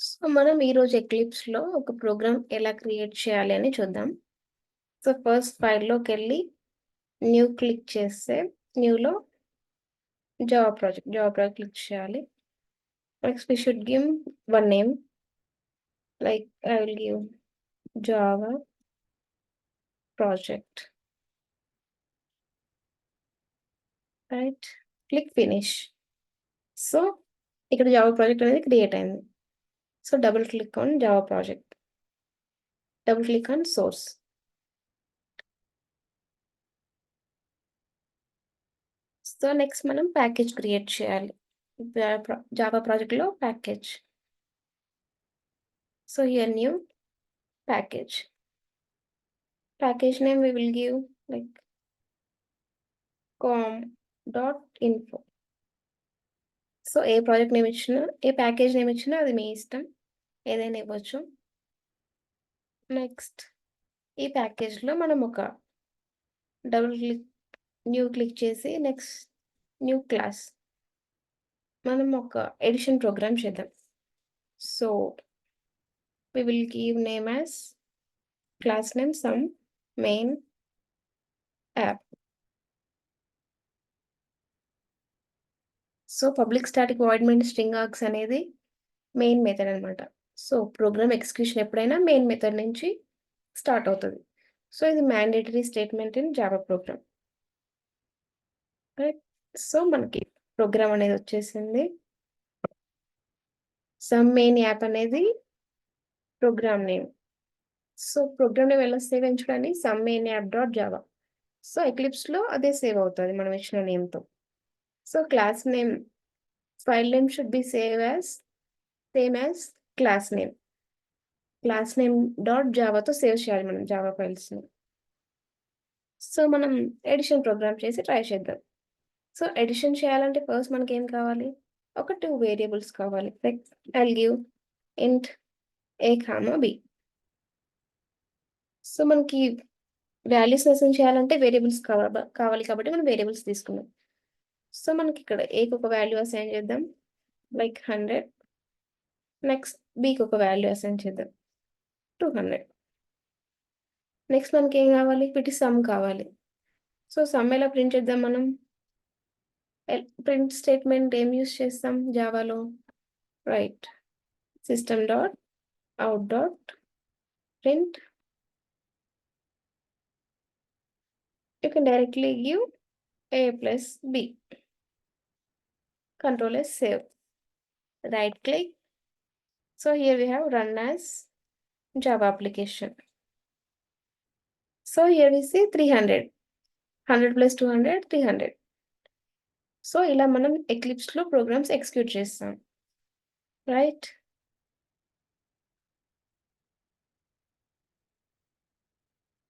So, మనం ఈరోజు ఎక్లిప్స్‌లో ఒక ప్రోగ్రామ్ ఎలా క్రియేట్ చేయాలి అని చూద్దాం. సో, ఫస్ట్ ఫైల్‌లోకెళ్ళి న్యూ క్లిక్ చేస్తే న్యూలో జావా ప్రాజెక్ట్ క్లిక్ చేయాలి. Next we should give one name like I will give Java project. Right? Click finish. So, ఇక్కడ జావా ప్రాజెక్ట్ అనేది క్రియేట్ అయింది. So, double click on Java project. Double click on source. So, next మనం package create చేయాలి. Java ప్రాజెక్ట్‌లో package. So here new package. Package name we will give like com.info. So A project name ఇచ్చినా, ఏ package name ఇచ్చినా అది మీ ఇష్టం. ఏదైనా ఇవ్వచ్చు. Next ఈ ప్యాకేజ్‌లో మనం ఒక డబుల్ క్లిక్ న్యూ క్లిక్ చేసి నెక్స్ట్ న్యూ క్లాస్. మనం ఒక ఎడిషన్ ప్రోగ్రామ్ చేద్దాం. So we will give name as class name some main app. So public static void main string args అనేది మెయిన్ మెథడ్ అనమాట. సో ప్రోగ్రామ్ ఎగ్జిక్యూషన్ ఎప్పుడైనా main method నుంచి start అవుతది. So ఇది mandatory statement in Java program. Right? So మనకి program అనేది వచ్చేసింది. Some main app అనేది program name. So program name ఎలా సేవ్ అయింది చూడండి. Some main app dot Java. So ఎక్లిప్స్‌లో అదే సేవ్ అవుతది మనం ఇచ్చిన నేమ్‌తో. So class name file name should B same as class name. Class name dot జావాతో సేవ్ చేయాలి మనం జావా ఫైల్స్‌ని. సో మనం ఎడిషన్ ప్రోగ్రామ్ చేసి ట్రై చేద్దాం. సో ఎడిషన్ చేయాలంటే ఫస్ట్ మనకేం కావాలి? ఒక 2 వేరియబుల్స్ కావాలి. లైక్ ఐ విల్ గివ్ ఇంట్ ఏ, బి. సో మనకి వాల్యూస్ అసైన్ చేయాలంటే వేరియబుల్స్ కావాలి కాబట్టి మనం వేరియబుల్స్ తీసుకున్నాం. సో మనకిక్కడ ఏకి ఒక వాల్యూ అసైన్ చేద్దాం. లైక్ 100. నెక్స్ట్ బికి ఒక వాల్యూ అసైన్ చేద్దాం. 200. నెక్స్ట్ మనకేం కావాలి? వీటి సమ్ కావాలి. సో సమ్ ఎలా ప్రింట్ చేద్దాం మనం? ప్రింట్ స్టేట్మెంట్ ఏం యూజ్ చేస్తాం జావాలో? Right. System dot out dot print. You can directly give a plus b. Control S, save. Right click. So here we have run as Java application. So here we see 300. 100 plus 200, 300. So ఇలా మనం ఎక్లిప్స్‌లో programs execute చేస్తాం. Right?